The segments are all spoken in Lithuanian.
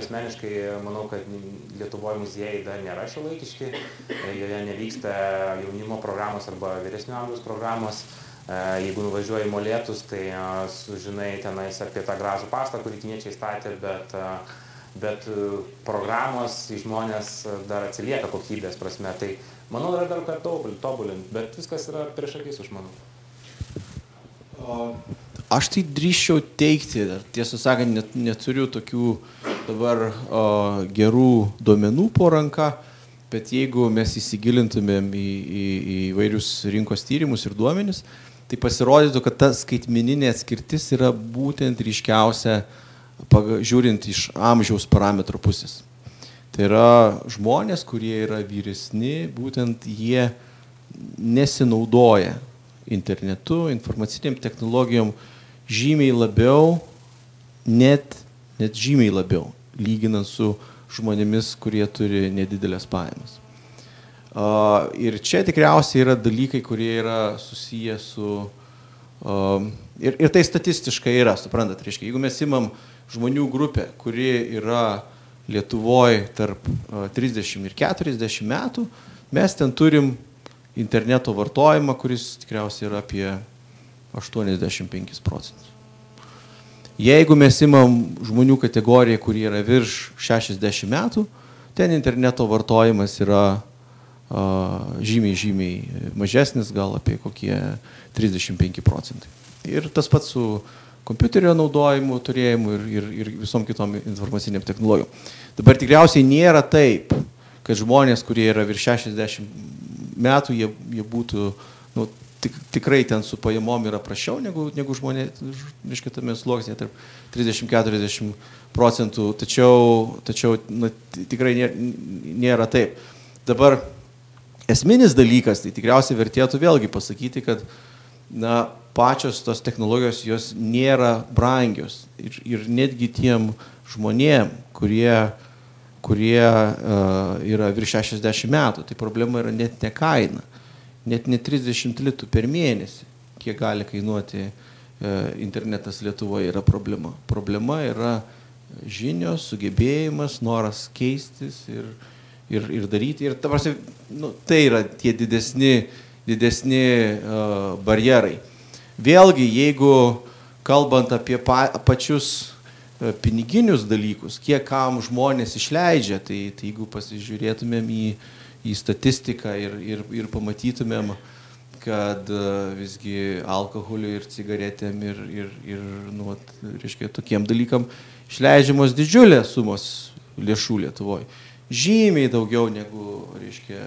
asmeniškai manau, kad Lietuvoje muziejai dar nėra šiuolaikiški, joje nevyksta jaunimo programos arba vyresnio amžiaus programos. Jeigu nuvažiuoji į Molėtus, tai sužinai tenais apie tą gražų pastatą, kurį kiniečiai statė, bet programos žmonės dar atsilieka kokybės prasme. Tai manau, yra dar ką tobulinti, bet viskas yra prieš akis, aš manau. Aš tai drįsčiau teigti, tiesą sakant, neturiu tokių dabar gerų duomenų po ranka, bet jeigu mes įsigilintumėm į vairius rinkos tyrimus ir duomenis, tai pasirodytų, kad ta skaitmeninė atskirtis yra būtent ryškiausia, žiūrint iš amžiaus parametrų pusės. Tai yra žmonės, kurie yra vyresni, būtent jie nesinaudoja internetu, informaciniam technologijom žymiai labiau, net žymiai labiau, lyginant su žmonėmis, kurie turi nedidelės pajamas. Ir čia tikriausiai yra dalykai, kurie yra susiję su... Ir tai statistiškai yra, suprantat, reiškia, jeigu mes imam žmonių grupę, kuri yra Lietuvoje tarp 30 ir 40 metų, mes ten turim interneto vartojimą, kuris tikriausiai yra apie 85%. Jeigu mes imam žmonių kategoriją, kurie yra virš 60 metų, ten interneto vartojimas yra žymiai mažesnis, gal apie kokie 35%. Ir tas pats su kompiuterio naudojimu, turėjimu ir visom kitom informaciniam technologijom. Dabar tikriausiai nėra taip, kad žmonės, kurie yra virš 60 metų, jie būtų, tikrai ten su pajamom yra prašiau negu žmonės, reiškia, tame sluoksnėje tarp 30-40%, tačiau tikrai nėra taip. Dabar esminis dalykas, tai tikriausiai vertėtų vėlgi pasakyti, kad pačios tos technologijos jos nėra brangios ir netgi tiem žmonėm, kurie yra virš 60 metų, tai problema yra net ne kaina, net ne 30 litų per mėnesį, kiek gali kainuoti internetas Lietuvoje, yra problema. Problema yra žinios, sugebėjimas, noras keistis ir daryti. Ir tai yra tie didesni barjerai. Vėlgi, jeigu kalbant apie pačius piniginius dalykus, kiek kam žmonės išleidžia, tai jeigu pasižiūrėtumėm į statistiką ir pamatytumėm, kad visgi alkoholiui ir cigaretėm reiškia, tokiem dalykam išleidžiamos didžiulės sumos lėšų Lietuvoje. Žymiai daugiau negu, reiškia,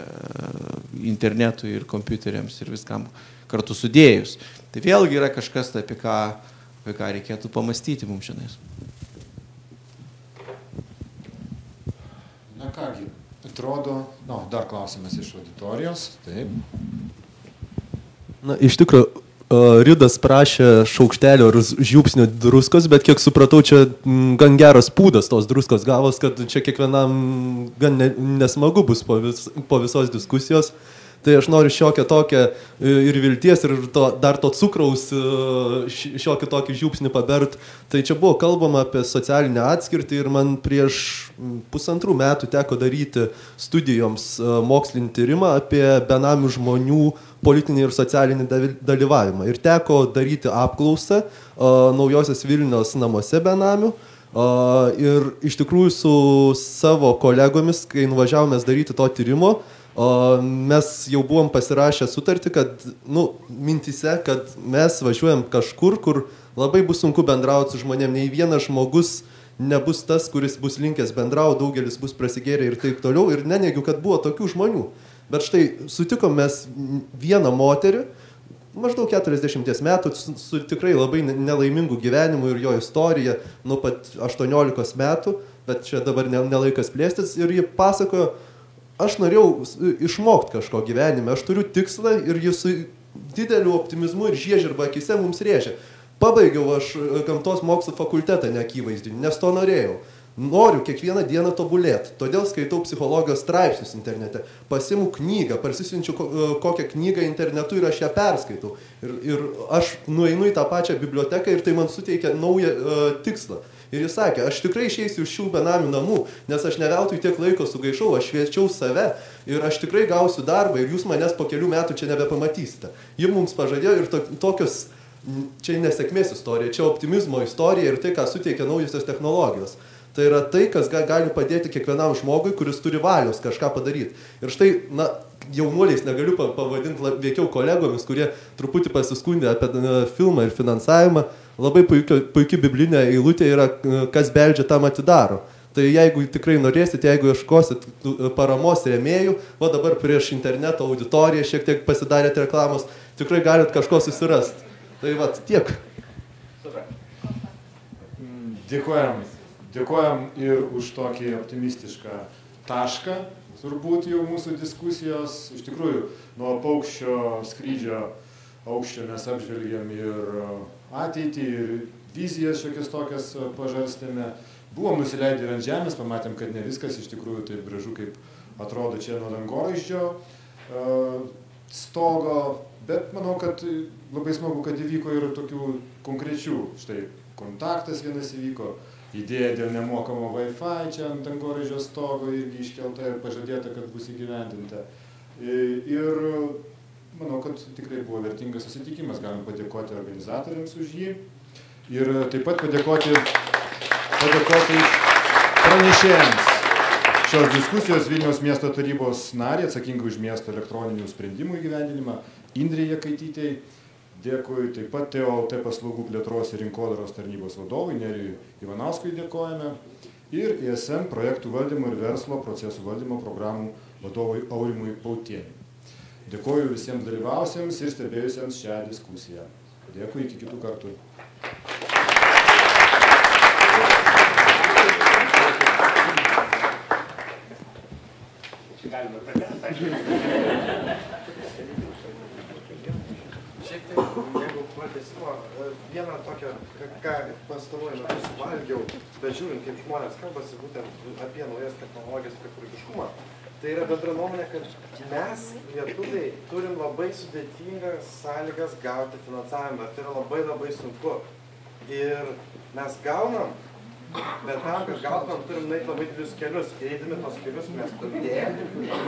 internetui ir kompiuteriams ir viskam kartu sudėjus. Tai vėlgi yra kažkas, apie ką reikėtų pamastyti mums šiandien. Na kągi, atrodo, dar klausimas iš auditorijos. Taip. Na, iš tikrųjų, Ridas prašė šaukštelio žiupsnio druskos, bet kiek supratau, čia gan geras pūdas tos druskos gavos, kad čia kiekvienam gan nesmagu bus po visos diskusijos. Tai aš noriu šiokią tokią ir vilties, ir dar to cukraus šiokį tokį žiupsnį pabert. Tai čia buvo kalbama apie socialinę atskirtį ir man prieš 1,5 metų teko daryti studijoms mokslinį tyrimą apie benamių žmonių politinį ir socialinį dalyvavimą. Ir teko daryti apklausą Naujosios Vilnios namuose benamių. Ir iš tikrųjų su savo kolegomis, kai nuvažiavomės daryti to tyrimo, mes jau buvom pasirašę sutartį, kad, mintise, kad mes važiuojam kažkur, kur labai bus sunku bendrauti su žmonėm. Nei vienas žmogus nebus tas, kuris bus linkęs bendrauti, daugelis bus prasigėrę ir taip toliau. Ir neneigiu, kad buvo tokių žmonių. Bet štai sutikom mes vieną moterį, maždaug 40 metų, su tikrai labai nelaimingu gyvenimu ir jo istorija nuo pat 18 metų, bet čia dabar nelaikas plėstis. Ir ji pasakojo, aš norėjau išmokti kažko gyvenime, aš turiu tikslą ir jis su dideliu optimizmu ir žiežirba akise mums rėžė. Pabaigiau aš gamtos mokslų fakultetą neakivaizdinį, nes to norėjau. Noriu kiekvieną dieną tobulėti, todėl skaitau psichologijos straipsnius internete, pasiimu knygą, parsisiunčiu kokią knygą internetu ir aš ją perskaitau. Ir aš nueinu į tą pačią biblioteką ir tai man suteikia naują tikslą. Ir jis sakė, aš tikrai išeisiu iš šių benamių namų, nes aš ne veltui tiek laiko sugaišau, aš šviečiau save ir aš tikrai gausiu darbą ir jūs manęs po kelių metų čia nebepamatysite. Ji mums pažadėjo ir tokios, čia nesėkmės istorija, čia optimizmo istorija ir tai, ką suteikia naujusios technologijos. Tai yra tai, kas gali padėti kiekvienam žmogui, kuris turi valios kažką padaryti. Ir štai, jaunuoliais negaliu pavadinti veikiau kolegomis, kurie truputį pasiskundė apie filmą ir finansavimą. Labai puikia biblinė eilutė yra, kas beldžia, tam atidaro. Tai jeigu tikrai norėsit, jeigu ieškosit paramos rėmėjų, o dabar prieš interneto auditoriją šiek tiek pasidarėt reklamos, tikrai galit kažko susirasti. Tai tiek. Dėkojam ir už tokį optimistišką tašką, turbūt jau mūsų diskusijos. Iš tikrųjų, nuo paukščio skrydžio aukščio mes apžvelgėm ir ateitį, ir vizijas šiokias tokias pažarstėme. Buvom nusileidę ir ant žemės, pamatėm, kad ne viskas iš tikrųjų taip gražu, kaip atrodo čia nuo dangoraiždžio stogo, bet manau, kad labai smagu, kad įvyko ir tokių konkrečių. Štai kontaktas vienas įvyko. Idėja dėl nemokamo Wi-Fi čia ant dangoraižio stogo irgi iškelta ir pažadėta, kad bus įgyvendinta. Ir manau, kad tikrai buvo vertingas susitikimas. Galim padėkoti organizatoriams už jį. Ir taip pat padėkoti pranešėjams šios diskusijos Vilniaus miesto tarybos narė, atsakinga už miesto elektroninių sprendimų įgyvendinimą, Indrė Jakaitytei. Dėkui taip pat TOLT paslaugų plėtros ir rinkodaros tarnybos vadovui Nerijui Ivanauskui dėkojame ir ISM projektų valdymo ir verslo procesų valdymo programų vadovui Aurimui Pautieniui. Dėkoju visiems dalyvausiems ir stebėjusiems šią diskusiją. Dėkui, iki kitų kartų. Vieną tokią, ką pastaruoju metu suvalgiau, bet žiūrint, kaip žmonės kalbasi būtent apie naujas technologijas, apie kūrybiškumą, tai yra bendra nuomonė, kad mes, lietuviai, turim labai sudėtingas sąlygas gauti finansavimą. Tai yra labai sunku. Ir mes gaunam, bet tam, kad gautumėm, turim nueiti labai didelius kelius. Ir eidami tos kelius mes turėjome.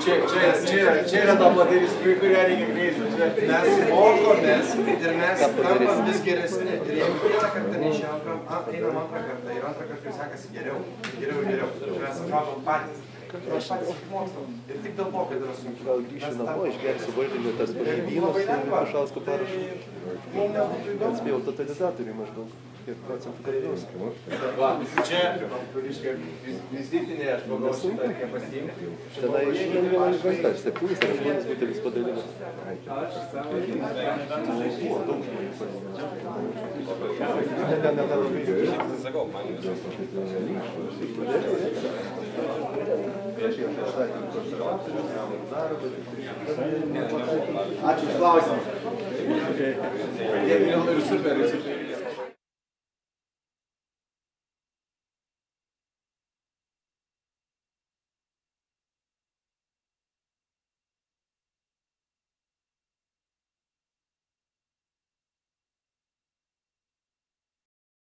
Čia yra ta moteris, kurią reikia greitai. Mes mokomės ir mes tampam vis geresni. Ir jeigu vieną kartą neišėjom, einam antrą kartą. Ir antrą kartą sekasi geriau. Mes atradom patys. Mes patys išmokstam. Ir tik dėl to, kad yra sunkiau. Gal grįšiu namo, išgersiu valdinį tas pažyvynos ir Vašausko parašų. Atspėjau totalizatoriui maždaug. Kiek procentų dalyvaus. Čia, vizitinė, aš manau, šitą reikia pasiimti. Tada išėjome vieną žvantą, 7 ar 8 butelis padalinęs. Ačiū už klausimą. Super.